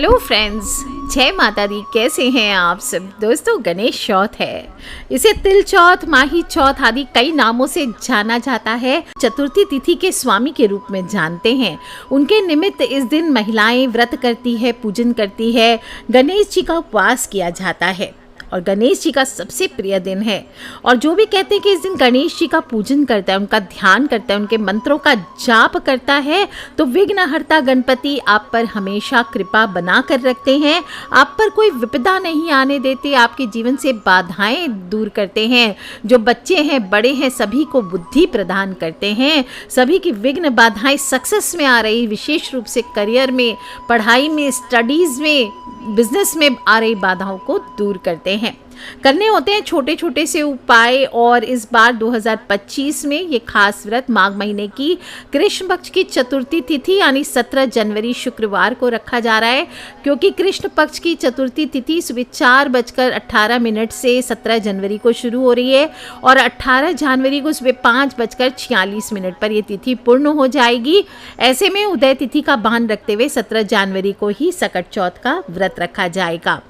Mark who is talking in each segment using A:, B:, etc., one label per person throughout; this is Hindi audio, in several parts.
A: हेलो फ्रेंड्स, जय माता दी। कैसे हैं आप सब दोस्तों? गणेश चौथ है। इसे तिल चौथ, माही चौथ आदि कई नामों से जाना जाता है। चतुर्थी तिथि के स्वामी के रूप में जानते हैं। उनके निमित्त इस दिन महिलाएं व्रत करती है, पूजन करती है। गणेश जी का उपवास किया जाता है और गणेश जी का सबसे प्रिय दिन है। और जो भी कहते हैं कि इस दिन गणेश जी का पूजन करता है, उनका ध्यान करता है, उनके मंत्रों का जाप करता है, तो विघ्नहर्ता गणपति आप पर हमेशा कृपा बना कर रखते हैं। आप पर कोई विपदा नहीं आने देते, आपके जीवन से बाधाएं दूर करते हैं। जो बच्चे हैं, बड़े हैं, सभी को बुद्धि प्रदान करते हैं। सभी की विघ्न बाधाएं सक्सेस में आ रही, विशेष रूप से करियर में, पढ़ाई में, स्टडीज़ में, बिजनेस में आ रही बाधाओं को दूर करते हैं। करने होते हैं छोटे छोटे से उपाय। और इस बार 2025 में ये खास व्रत माघ महीने की कृष्ण पक्ष की चतुर्थी तिथि यानी 17 जनवरी शुक्रवार को रखा जा रहा है, क्योंकि कृष्ण पक्ष की चतुर्थी तिथि सुबह 4:18 से 17 जनवरी को शुरू हो रही है और 18 जनवरी को सुबह 5:46 पर ये तिथि पूर्ण हो जाएगी। ऐसे में उदय तिथि का भान रखते हुए 17 जनवरी को ही सकट चौथ का व्रत रखा जाएगा।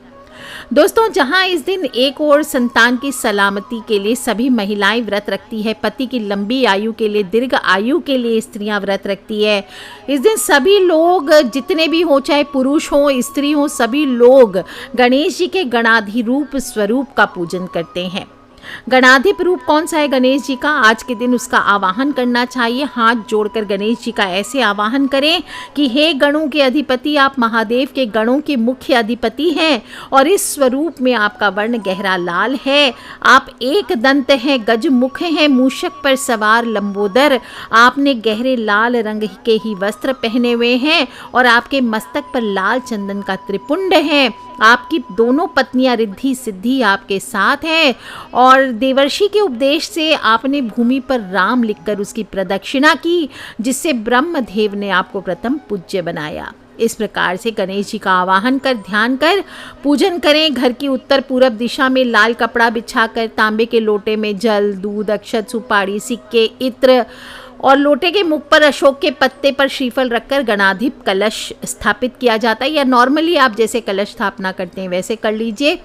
A: दोस्तों, जहां इस दिन एक और संतान की सलामती के लिए सभी महिलाएं व्रत रखती है, पति की लंबी आयु के लिए, दीर्घ आयु के लिए स्त्रियां व्रत रखती है। इस दिन सभी लोग जितने भी हो, चाहे पुरुष हो, स्त्री हो, सभी लोग गणेश जी के गणाधिरूप स्वरूप का पूजन करते हैं। गणाधिप रूप कौन सा है गणेश जी का? आज के दिन उसका आवाहन करना चाहिए। हाथ जोड़कर गणेश जी का ऐसे आवाहन करें कि हे गणों के अधिपति, आप महादेव के गणों के मुख्य अधिपति हैं और इस स्वरूप में आपका वर्ण गहरा लाल है। आप एक दंत हैं, गज मुख हैं, मूषक पर सवार लंबोदर। आपने गहरे लाल रंग के ही वस्त्र पहने हुए हैं और आपके मस्तक पर लाल चंदन का त्रिपुंड है। आपकी दोनों पत्नियां रिद्धि सिद्धि आपके साथ हैं और देवर्षि के उपदेश से आपने भूमि पर राम लिखकर उसकी प्रदक्षिणा की, जिससे ब्रह्मदेव ने आपको प्रथम पूज्य बनाया। इस प्रकार से गणेश जी का आवाहन कर, ध्यान कर पूजन करें। घर की उत्तर पूरब दिशा में लाल कपड़ा बिछाकर तांबे के लोटे में जल, दूध, अक्षत, सुपारी, सिक्के, इत्र और लोटे के मुख पर अशोक के पत्ते पर श्रीफल रखकर गणाधिप कलश स्थापित किया जाता है, या नॉर्मली आप जैसे कलश स्थापना करते हैं वैसे कर लीजिए।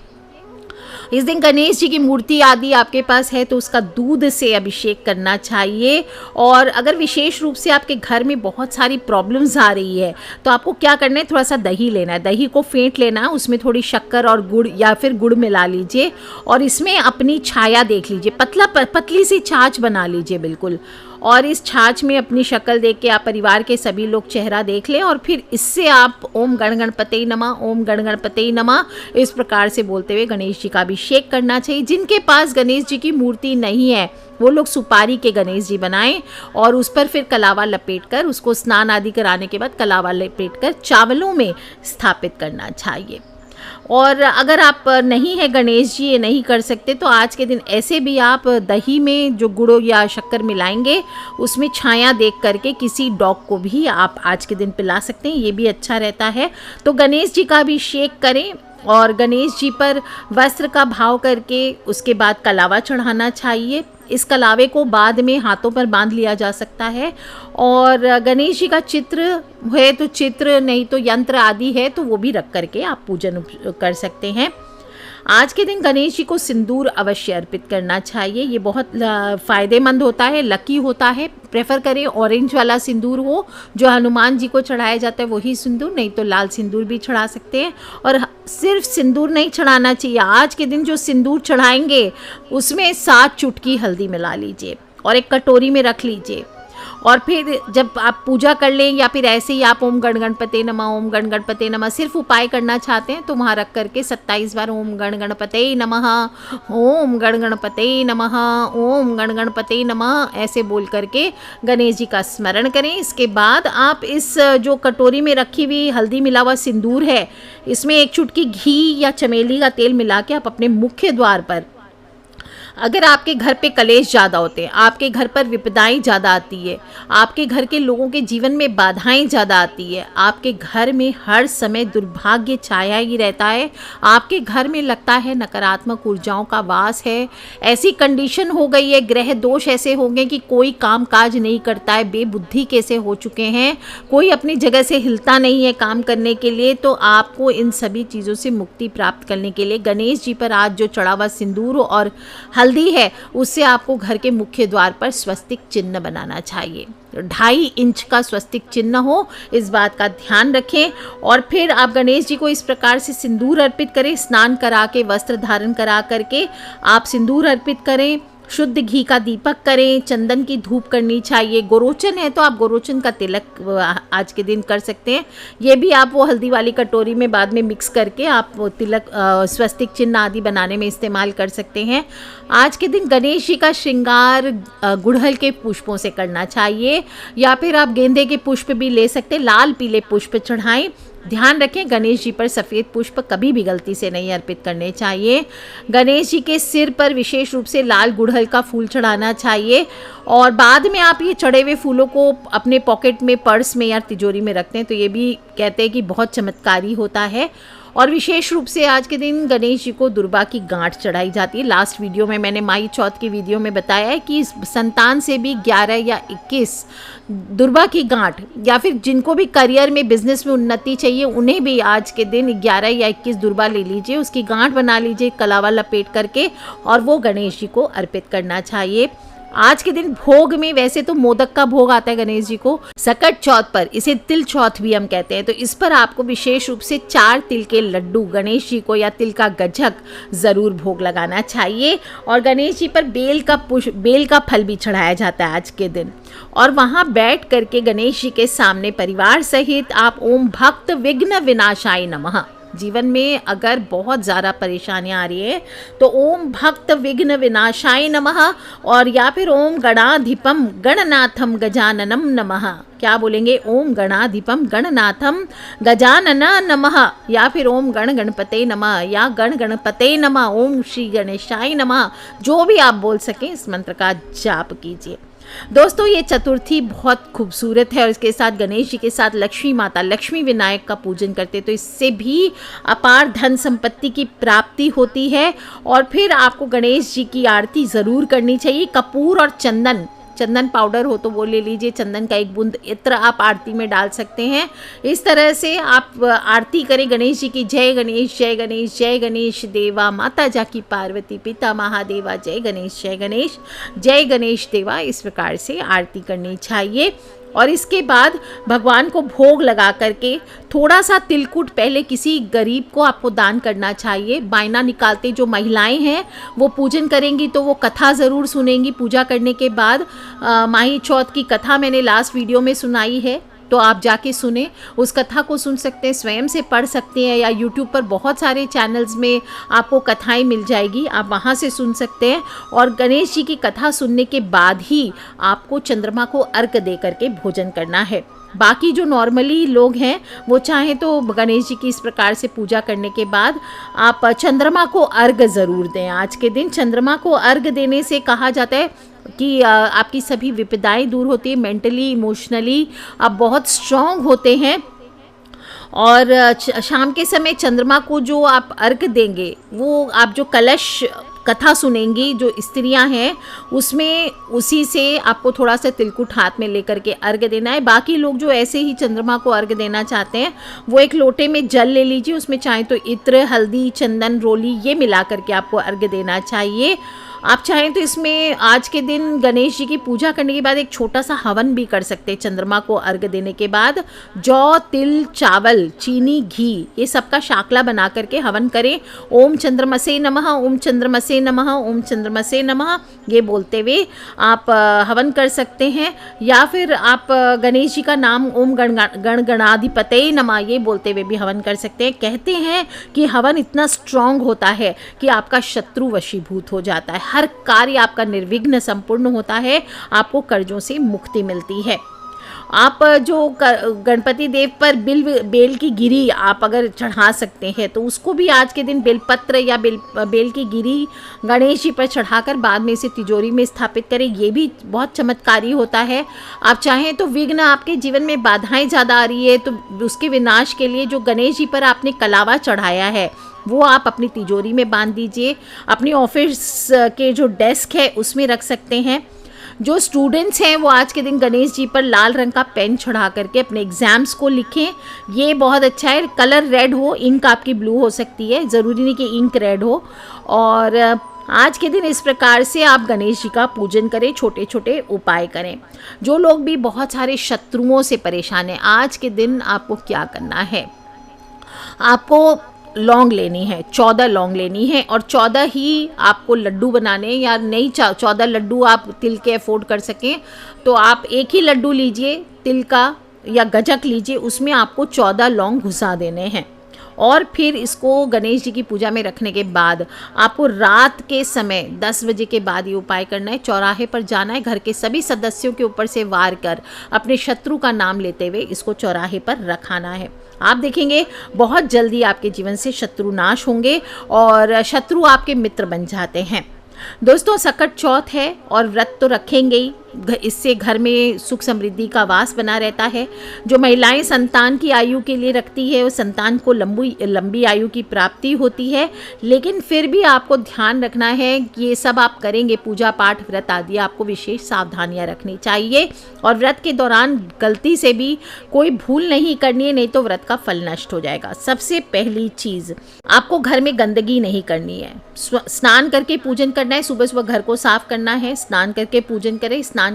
A: इस दिन गणेश जी की मूर्ति आदि आपके पास है तो उसका दूध से अभिषेक करना चाहिए। और अगर विशेष रूप से आपके घर में बहुत सारी प्रॉब्लम्स आ रही है तो आपको क्या करना है, थोड़ा सा दही लेना है, दही को फेंट लेना है, उसमें थोड़ी शक्कर और गुड़ या फिर गुड़ मिला लीजिए और इसमें अपनी छाया देख लीजिए, पतली सी छाछ बना लीजिए बिल्कुल। और इस छाछ में अपनी शक्ल देख के आप परिवार के सभी लोग चेहरा देख लें और फिर इससे आप ओम गण गणपते नमः, ओम गण गणपते नमः इस प्रकार से बोलते हुए गणेश जी का अभिषेक करना चाहिए। जिनके पास गणेश जी की मूर्ति नहीं है वो लोग सुपारी के गणेश जी बनाएं और उस पर फिर कलावा लपेटकर, उसको स्नान आदि कराने के बाद कलावा लपेटकर चावलों में स्थापित करना चाहिए। और अगर आप नहीं है गणेश जी, ये नहीं कर सकते, तो आज के दिन ऐसे भी आप दही में जो गुड़ या शक्कर मिलाएंगे उसमें छाया देख करके किसी डॉग को भी आप आज के दिन पिला सकते हैं, ये भी अच्छा रहता है। तो गणेश जी का अभिषेक करें और गणेश जी पर वस्त्र का भाव करके उसके बाद कलावा चढ़ाना चाहिए। इस कलावे को बाद में हाथों पर बांध लिया जा सकता है। और गणेश जी का चित्र है तो चित्र, नहीं तो यंत्र आदि है तो वो भी रख करके आप पूजन कर सकते हैं। आज के दिन गणेश जी को सिंदूर अवश्य अर्पित करना चाहिए, ये बहुत फ़ायदेमंद होता है, लकी होता है। प्रेफर करें ऑरेंज वाला सिंदूर हो जो हनुमान जी को चढ़ाया जाता है, वही सिंदूर, नहीं तो लाल सिंदूर भी चढ़ा सकते हैं। और सिर्फ सिंदूर नहीं चढ़ाना चाहिए, आज के दिन जो सिंदूर चढ़ाएंगे उसमें 7 चुटकी हल्दी मिला लीजिए और एक कटोरी में रख लीजिए। और फिर जब आप पूजा कर लें या फिर ऐसे ही आप ओम गण गणपते नमः, ओम गण गणपते नमः सिर्फ उपाय करना चाहते हैं तो वहाँ रख करके 27 बार ओम गण गणपते नमः, ओम गण गणपते नमः, ओम गण गणपते नमः ऐसे बोल करके गणेश जी का स्मरण करें। इसके बाद आप इस जो कटोरी में रखी हुई हल्दी मिला हुआ सिंदूर है, इसमें 1 चुटकी घी या चमेली का तेल मिला के आप अपने मुख्य द्वार पर अगर आपके घर पे कलेश ज़्यादा होते हैं, आपके घर पर विपदाएं ज़्यादा आती है, आपके घर के लोगों के जीवन में बाधाएं ज़्यादा आती है, आपके घर में हर समय दुर्भाग्य छाया ही रहता है, आपके घर में लगता है नकारात्मक ऊर्जाओं का वास है, ऐसी कंडीशन हो गई है, ग्रह दोष ऐसे हो गए कि कोई काम काज नहीं करता है, बेबुद्धि कैसे हो चुके हैं, कोई अपनी जगह से हिलता नहीं है काम करने के लिए, तो आपको इन सभी चीज़ों से मुक्ति प्राप्त करने के लिए गणेश जी पर आज जो चढ़ा हुआ सिंदूर और हल्दी है, उससे आपको घर के मुख्य द्वार पर स्वस्तिक चिन्ह बनाना चाहिए। 2.5 इंच का स्वस्तिक चिन्ह हो, इस बात का ध्यान रखें। और फिर आप गणेश जी को इस प्रकार से सिंदूर अर्पित करें, स्नान करा के, वस्त्र धारण करा करके आप सिंदूर अर्पित करें, शुद्ध घी का दीपक करें, चंदन की धूप करनी चाहिए। गोरोचन है तो आप गोरोचन का तिलक आज के दिन कर सकते हैं, ये भी आप वो हल्दी वाली कटोरी में बाद में मिक्स करके आप वो तिलक स्वस्तिक चिन्ह आदि बनाने में इस्तेमाल कर सकते हैं। आज के दिन गणेश जी का श्रृंगार गुड़हल के पुष्पों से करना चाहिए, या फिर आप गेंदे के पुष्प भी ले सकते हैं, लाल पीले पुष्प चढ़ाएं। ध्यान रखें, गणेश जी पर सफ़ेद पुष्प कभी भी गलती से नहीं अर्पित करने चाहिए। गणेश जी के सिर पर विशेष रूप से लाल गुड़हल का फूल चढ़ाना चाहिए, और बाद में आप ये चढ़े हुए फूलों को अपने पॉकेट में, पर्स में या तिजोरी में रखते हैं तो ये भी कहते हैं कि बहुत चमत्कारी होता है। और विशेष रूप से आज के दिन गणेश जी को दुर्बा की गांठ चढ़ाई जाती है। लास्ट वीडियो में मैंने माई चौथ की वीडियो में बताया है कि संतान से भी 11 या 21 दुर्बा की गांठ, या फिर जिनको भी करियर में, बिजनेस में उन्नति चाहिए, उन्हें भी आज के दिन 11 या 21 दुर्बा ले लीजिए, उसकी गांठ बना लीजिए कलावा लपेट करके, और वो गणेश जी को अर्पित करना चाहिए। आज के दिन भोग में वैसे तो मोदक का भोग आता है गणेश जी को, सकट चौथ पर, इसे तिल चौथ भी हम कहते हैं, तो इस पर आपको विशेष रूप से 4 तिल के लड्डू गणेश जी को या तिल का गज्जक जरूर भोग लगाना चाहिए। और गणेश जी पर बेल का फल भी चढ़ाया जाता है आज के दिन, और वहाँ बैठ करके गणेश जी के सामने परिवार सहित आप ओम भक्त विघ्न विनाशाय नमः, जीवन में अगर बहुत ज़्यादा परेशानियां आ रही है तो ओम भक्त विघ्न विनाशाय नमः, और या फिर ओम गणाधिपम गणनाथम गजाननम नमः, क्या बोलेंगे, ओम गणाधिपम गणनाथम गजानन नमः, या फिर ओम गण गणपते नमः, या गण गणपते नमः, ओम श्री गणेशाय नमः, जो भी आप बोल सकें इस मंत्र का जाप कीजिए। दोस्तों, ये चतुर्थी बहुत खूबसूरत है, और इसके साथ गणेश जी के साथ लक्ष्मी माता, लक्ष्मी विनायक का पूजन करते, तो इससे भी अपार धन संपत्ति की प्राप्ति होती है। और फिर आपको गणेश जी की आरती ज़रूर करनी चाहिए। कपूर और चंदन पाउडर हो तो वो ले लीजिए, चंदन का 1 बूंद इत्र आप आरती में डाल सकते हैं। इस तरह से आप आरती करें गणेश जी की। जय गणेश जय गणेश जय गणेश देवा, माता जाकी पार्वती पिता महादेवा, जय गणेश जय गणेश देवा, इस प्रकार से आरती करनी चाहिए। और इसके बाद भगवान को भोग लगा करके थोड़ा सा तिलकुट पहले किसी गरीब को आपको दान करना चाहिए। बायना निकालते जो महिलाएं हैं वो पूजन करेंगी तो वो कथा ज़रूर सुनेंगी पूजा करने के बाद। माही चौथ की कथा मैंने लास्ट वीडियो में सुनाई है, तो आप जाके सुने, उस कथा को सुन सकते हैं, स्वयं से पढ़ सकते हैं, या यूट्यूब पर बहुत सारे चैनल्स में आपको कथाएं मिल जाएगी, आप वहाँ से सुन सकते हैं। और गणेश जी की कथा सुनने के बाद ही आपको चंद्रमा को अर्घ दे करके भोजन करना है। बाकी जो नॉर्मली लोग हैं वो चाहें तो गणेश जी की इस प्रकार से पूजा करने के बाद आप चंद्रमा को अर्घ ज़रूर दें। आज के दिन चंद्रमा को अर्घ देने से कहा जाता है कि आपकी सभी विपदाएं दूर होती है, मेंटली इमोशनली आप बहुत स्ट्रांग होते हैं। और शाम के समय चंद्रमा को जो आप अर्घ देंगे, वो आप जो कलश कथा सुनेंगी जो स्त्रियां हैं उसमें, उसी से आपको थोड़ा सा तिलकुट हाथ में लेकर के अर्घ देना है। बाकी लोग जो ऐसे ही चंद्रमा को अर्घ देना चाहते हैं वो एक लोटे में जल ले लीजिए, उसमें चाहे तो इत्र, हल्दी, चंदन, रोली ये मिला करके आपको अर्घ देना चाहिए। आप चाहें तो इसमें आज के दिन गणेश जी की पूजा करने के बाद एक छोटा सा हवन भी कर सकते हैं। चंद्रमा को अर्घ देने के बाद जौ, तिल, चावल, चीनी, घी ये सबका शाकला बना करके हवन करें। ओम चंद्रमसे नमः, ओम चंद्रमसे नमः, ओम चंद्रमसे नमः ये बोलते हुए आप हवन कर सकते हैं। या फिर आप गणेश जी का नाम ओम गणाधिपते नमः ये बोलते हुए भी हवन कर सकते हैं। कहते हैं कि हवन इतना स्ट्रांग होता है कि आपका शत्रु वशीभूत हो जाता है, हर कार्य आपका निर्विघ्न संपूर्ण होता है, आपको कर्जों से मुक्ति मिलती है। आप जो गणपति देव पर बेल की गिरी आप अगर चढ़ा सकते हैं तो उसको भी आज के दिन बेलपत्र या बेल की गिरी गणेश जी पर चढ़ाकर बाद में इसे तिजोरी में स्थापित करें, ये भी बहुत चमत्कारी होता है। आप चाहें तो विघ्न, आपके जीवन में बाधाएं ज़्यादा आ रही है तो उसके विनाश के लिए जो गणेश जी पर आपने कलावा चढ़ाया है वो आप अपनी तिजोरी में बांध दीजिए, अपनी ऑफिस के जो डेस्क है उसमें रख सकते हैं। जो स्टूडेंट्स हैं वो आज के दिन गणेश जी पर लाल रंग का पेन चढ़ा करके अपने एग्ज़ाम्स को लिखें, ये बहुत अच्छा है। कलर रेड हो, इंक आपकी ब्लू हो सकती है, ज़रूरी नहीं कि इंक रेड हो। और आज के दिन इस प्रकार से आप गणेश जी का पूजन करें, छोटे छोटे उपाय करें। जो लोग भी बहुत सारे शत्रुओं से परेशान हैं, आज के दिन आपको क्या करना है, आपको लौंग लेनी है, 14 लौंग लेनी है और 14 ही आपको लड्डू बनाने, या नहीं 14 लड्डू आप तिल के अफोर्ड कर सकें तो आप एक ही लड्डू लीजिए तिल का या गजक लीजिए, उसमें आपको 14 लौंग घुसा देने हैं। और फिर इसको गणेश जी की पूजा में रखने के बाद आपको रात के समय 10 बजे के बाद ये उपाय करना है। चौराहे पर जाना है, घर के सभी सदस्यों के ऊपर से वार कर अपने शत्रु का नाम लेते हुए इसको चौराहे पर रखाना है। आप देखेंगे बहुत जल्दी आपके जीवन से शत्रु नाश होंगे और शत्रु आपके मित्र बन जाते हैं। दोस्तों, सकट चौथ है और व्रत तो रखेंगे ही, इससे घर में सुख समृद्धि का वास बना रहता है। जो महिलाएं संतान की आयु के लिए रखती है, वो संतान को लंबी आयु की प्राप्ति होती है। लेकिन फिर भी आपको ध्यान रखना है कि ये सब आप करेंगे, पूजा पाठ व्रत आदि, आपको विशेष सावधानियां रखनी चाहिए और व्रत के दौरान गलती से भी कोई भूल नहीं करनी है, नहीं तो व्रत का फल नष्ट हो जाएगा। सबसे पहली चीज़, आपको घर में गंदगी नहीं करनी है। स्नान करके पूजन करना है, सुबह सुबह घर को साफ करना है, स्नान करके पूजन करें। स्नान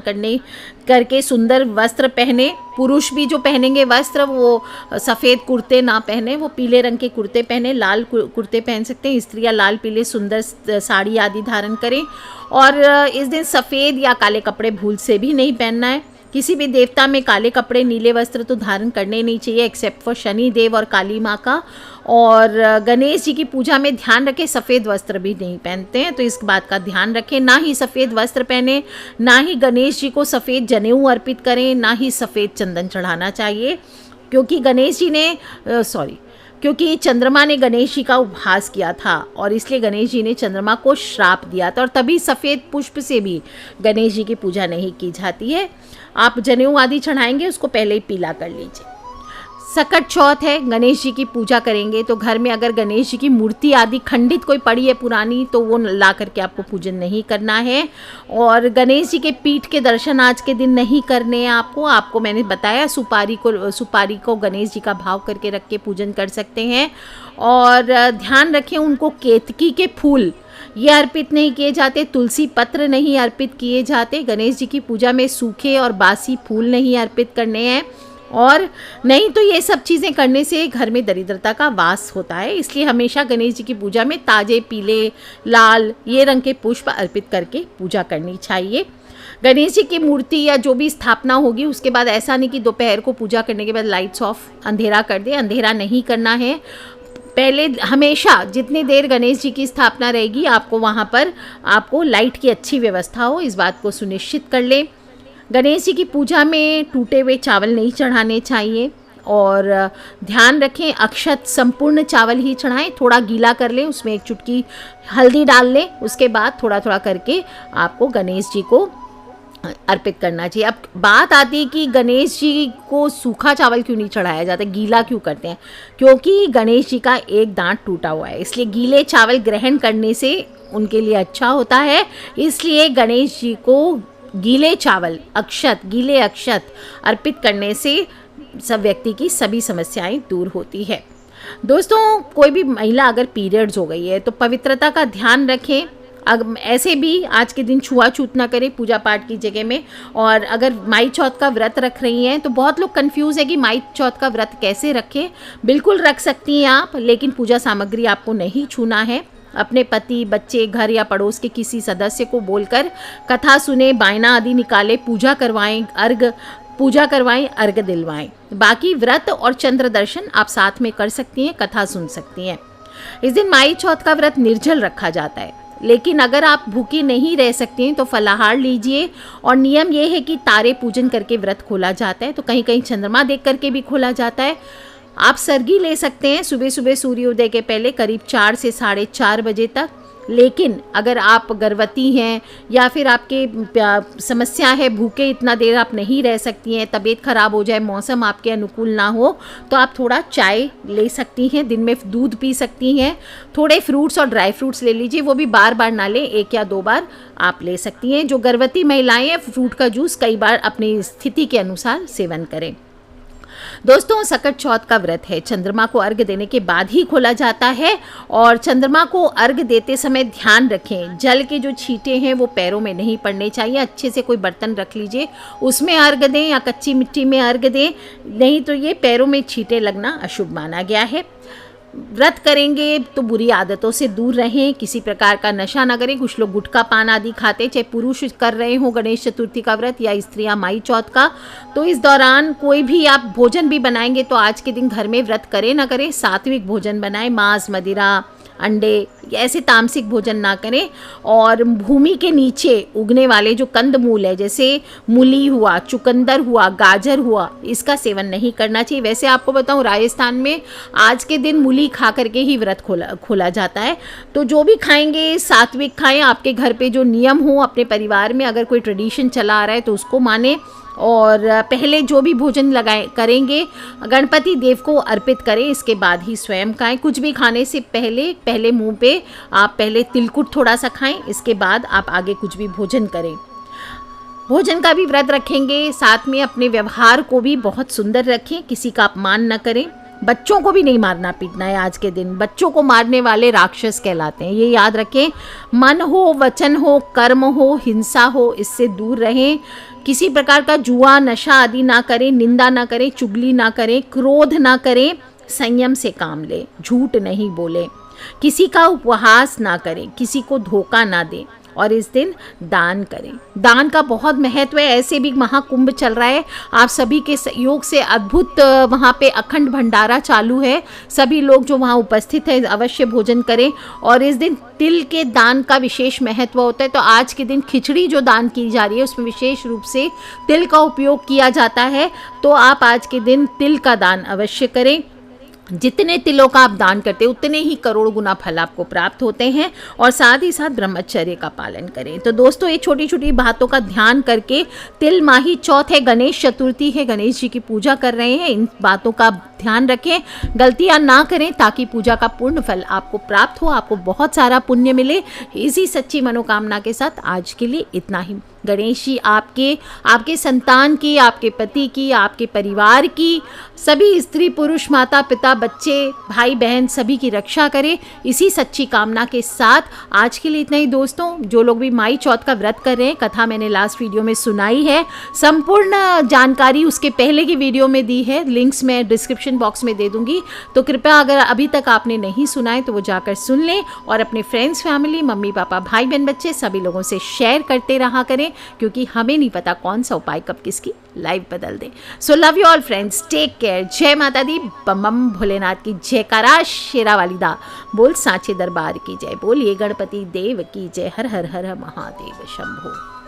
A: करके सुंदर वस्त्र पहने। पुरुष भी जो पहनेंगे वस्त्र वो सफ़ेद कुर्ते ना पहने, वो पीले रंग के कुर्ते पहने, लाल कुर्ते पहन सकते हैं। स्त्रियां लाल पीले सुंदर साड़ी आदि धारण करें। और इस दिन सफ़ेद या काले कपड़े भूल से भी नहीं पहनना है। किसी भी देवता में काले कपड़े, नीले वस्त्र तो धारण करने नहीं चाहिए एक्सेप्ट फॉर शनि देव और काली माँ का। और गणेश जी की पूजा में ध्यान रखें, सफ़ेद वस्त्र भी नहीं पहनते हैं, तो इस बात का ध्यान रखें। ना ही सफ़ेद वस्त्र पहने, ना ही गणेश जी को सफ़ेद जनेऊ अर्पित करें, ना ही सफ़ेद चंदन चढ़ाना चाहिए, क्योंकि गणेश जी ने क्योंकि चंद्रमा ने गणेश जी का उपहास किया था और इसलिए गणेश जी ने चंद्रमा को श्राप दिया था और तभी सफ़ेद पुष्प से भी गणेश जी की पूजा नहीं की जाती है। आप जनेऊ आदि चढ़ाएंगे, उसको पहले ही पीला कर लीजिए। सकट चौथ है, गणेश जी की पूजा करेंगे तो घर में अगर गणेश जी की मूर्ति आदि खंडित कोई पड़ी है पुरानी तो वो ला करके आपको पूजन नहीं करना है। और गणेश जी के पीठ के दर्शन आज के दिन नहीं करने हैं आपको मैंने बताया, सुपारी को गणेश जी का भाव करके रख के पूजन कर सकते हैं। और ध्यान रखें, उनको केतकी के फूल ये अर्पित नहीं किए जाते, तुलसी पत्र नहीं अर्पित किए जाते। गणेश जी की पूजा में सूखे और बासी फूल नहीं अर्पित करने हैं, और नहीं तो ये सब चीज़ें करने से घर में दरिद्रता का वास होता है। इसलिए हमेशा गणेश जी की पूजा में ताजे पीले, लाल ये रंग के पुष्प अर्पित करके पूजा करनी चाहिए। गणेश जी की मूर्ति या जो भी स्थापना होगी उसके बाद ऐसा नहीं कि दोपहर को पूजा करने के बाद लाइट्स ऑफ अंधेरा कर दे, अंधेरा नहीं करना है। पहले हमेशा जितनी देर गणेश जी की स्थापना रहेगी आपको वहाँ पर आपको लाइट की अच्छी व्यवस्था हो, इस बात को सुनिश्चित कर लें। गणेश जी की पूजा में टूटे हुए चावल नहीं चढ़ाने चाहिए और ध्यान रखें अक्षत संपूर्ण चावल ही चढ़ाएं, थोड़ा गीला कर लें, उसमें एक चुटकी हल्दी डाल लें, उसके बाद थोड़ा थोड़ा करके आपको गणेश जी को अर्पित करना चाहिए। अब बात आती है कि गणेश जी को सूखा चावल क्यों नहीं चढ़ाया जाता, गीला क्यों करते हैं? क्योंकि गणेश जी का एक दांत टूटा हुआ है, इसलिए गीले चावल ग्रहण करने से उनके लिए अच्छा होता है। इसलिए गणेश जी को गीले चावल गीले अक्षत अर्पित करने से सब व्यक्ति की सभी समस्याएं दूर होती है। दोस्तों, कोई भी महिला अगर पीरियड्स हो गई है तो पवित्रता का ध्यान रखें। ऐसे भी आज के दिन छुआछूत ना करें पूजा पाठ की जगह में। और अगर माई चौथ का व्रत रख रही हैं तो बहुत लोग कंफ्यूज है कि माई चौथ का व्रत कैसे रखें। बिल्कुल रख सकती हैं आप, लेकिन पूजा सामग्री आपको नहीं छूना है। अपने पति, बच्चे, घर या पड़ोस के किसी सदस्य को बोलकर कथा सुने, बायना आदि निकाले, पूजा करवाएं, अर्घ दिलवाएं। बाकी व्रत और चंद्र दर्शन आप साथ में कर सकती हैं, कथा सुन सकती हैं। इस दिन माई चौथ का व्रत निर्जल रखा जाता है। लेकिन अगर आप भूखी नहीं रह सकते हैं तो फलाहार लीजिए। और नियम ये है कि तारे पूजन करके व्रत खोला जाता है, तो कहीं कहीं चंद्रमा देख करके भी खोला जाता है। आप सरगी ले सकते हैं सुबह सुबह सूर्योदय के पहले करीब 4 से 4:30 बजे तक। लेकिन अगर आप गर्भवती हैं या फिर आपके समस्या है, भूखे इतना देर आप नहीं रह सकती हैं, तबीयत ख़राब हो जाए, मौसम आपके अनुकूल ना हो, तो आप थोड़ा चाय ले सकती हैं, दिन में दूध पी सकती हैं, थोड़े फ्रूट्स और ड्राई फ्रूट्स ले लीजिए, वो भी बार बार ना लें, 1 या 2 बार आप ले सकती हैं। जो गर्भवती महिलाएं हैं, फ्रूट का जूस कई बार अपनी स्थिति के अनुसार सेवन करें। दोस्तों, सकट चौथ का व्रत है, चंद्रमा को अर्घ देने के बाद ही खोला जाता है। और चंद्रमा को अर्घ देते समय ध्यान रखें, जल के जो छींटे हैं वो पैरों में नहीं पड़ने चाहिए। अच्छे से कोई बर्तन रख लीजिए, उसमें अर्घ दें या कच्ची मिट्टी में अर्घ दें, नहीं तो ये पैरों में छींटे लगना अशुभ माना गया है। व्रत करेंगे तो बुरी आदतों से दूर रहें, किसी प्रकार का नशा ना करें। कुछ लोग गुटखा पान आदि खाते, चाहे पुरुष कर रहे हो गणेश चतुर्थी का व्रत या स्त्रियां माई चौथ का। तो इस दौरान कोई भी आप भोजन भी बनाएंगे तो आज के दिन घर में व्रत करें ना करें, सात्विक भोजन बनाएं, मांस, मदिरा, अंडे, ऐसे तामसिक भोजन ना करें। और भूमि के नीचे उगने वाले जो कंदमूल है, जैसे मूली हुआ, चुकंदर हुआ, गाजर हुआ, इसका सेवन नहीं करना चाहिए। वैसे आपको बताऊं, राजस्थान में आज के दिन मूली खा करके ही व्रत खोला जाता है। तो जो भी खाएंगे सात्विक खाएं, आपके घर पे जो नियम हो, अपने परिवार में अगर कोई ट्रेडिशन चला आ रहा है तो उसको माने। और पहले जो भी भोजन करेंगे गणपति देव को अर्पित करें, इसके बाद ही स्वयं खाएं। कुछ भी खाने से पहले मुंह पे आप पहले तिलकुट थोड़ा सा खाएं, इसके बाद आप आगे कुछ भी भोजन करें। भोजन का भी व्रत रखेंगे, साथ में अपने व्यवहार को भी बहुत सुंदर रखें, किसी का अपमान न करें। बच्चों को भी नहीं मारना पीटना है आज के दिन, बच्चों को मारने वाले राक्षस कहलाते हैं, ये याद रखें। मन हो, वचन हो, कर्म हो, हिंसा हो, इससे दूर रहें। किसी प्रकार का जुआ, नशा आदि ना करें, निंदा ना करें, चुगली ना करें, क्रोध ना करें, संयम से काम लें, झूठ नहीं बोलें, किसी का उपहास ना करें, किसी को धोखा ना दें। और इस दिन दान करें। दान का बहुत महत्व है, ऐसे भी महाकुंभ चल रहा है, आप सभी के सहयोग से अद्भुत वहाँ पे अखंड भंडारा चालू है। सभी लोग जो वहाँ उपस्थित हैं अवश्य भोजन करें। और इस दिन तिल के दान का विशेष महत्व होता है, तो आज के दिन खिचड़ी जो दान की जा रही है उसमें विशेष रूप से तिल का उपयोग किया जाता है। तो आप आज के दिन तिल का दान अवश्य करें। जितने तिलों का आप दान करते हैं उतने ही करोड़ गुना फल आपको प्राप्त होते हैं। और साथ ही साथ ब्रह्मचर्य का पालन करें। तो दोस्तों, ये छोटी छोटी बातों का ध्यान करके, तिल माही चौथ है, गणेश चतुर्थी है, गणेश जी की पूजा कर रहे हैं, इन बातों का ध्यान रखें, गलतियां ना करें, ताकि पूजा का पूर्ण फल आपको प्राप्त हो, आपको बहुत सारा पुण्य मिले। इसी सच्ची मनोकामना के साथ आज के लिए इतना ही। गणेश जी आपके संतान की, आपके पति की, आपके परिवार की, सभी स्त्री पुरुष, माता पिता, बच्चे, भाई बहन, सभी की रक्षा करें, इसी सच्ची कामना के साथ आज के लिए इतना ही। दोस्तों, जो लोग भी माई चौथ का व्रत कर रहे हैं, कथा मैंने लास्ट वीडियो में सुनाई है, संपूर्ण जानकारी उसके पहले की वीडियो में दी है, लिंक्स मैं डिस्क्रिप्शन बॉक्स में दे दूंगी। तो कृपया अगर अभी तक आपने नहीं सुना है तो वो जाकर सुन लें और अपने फ्रेंड्स, फैमिली, मम्मी पापा, भाई बहन, बच्चे सभी लोगों से शेयर करते रहा करें, क्योंकि हमें नहीं पता कौन सा उपाय कब किसकी लाइफ बदल दे। So love you all friends, take care. जय माता दी, बम बम भोलेनाथ की जयकारा, शेरा वाली दा बोल, सांचे दरबार की जय बोल, ये गणपति देव की जय, हर हर हर महादेव शंभो।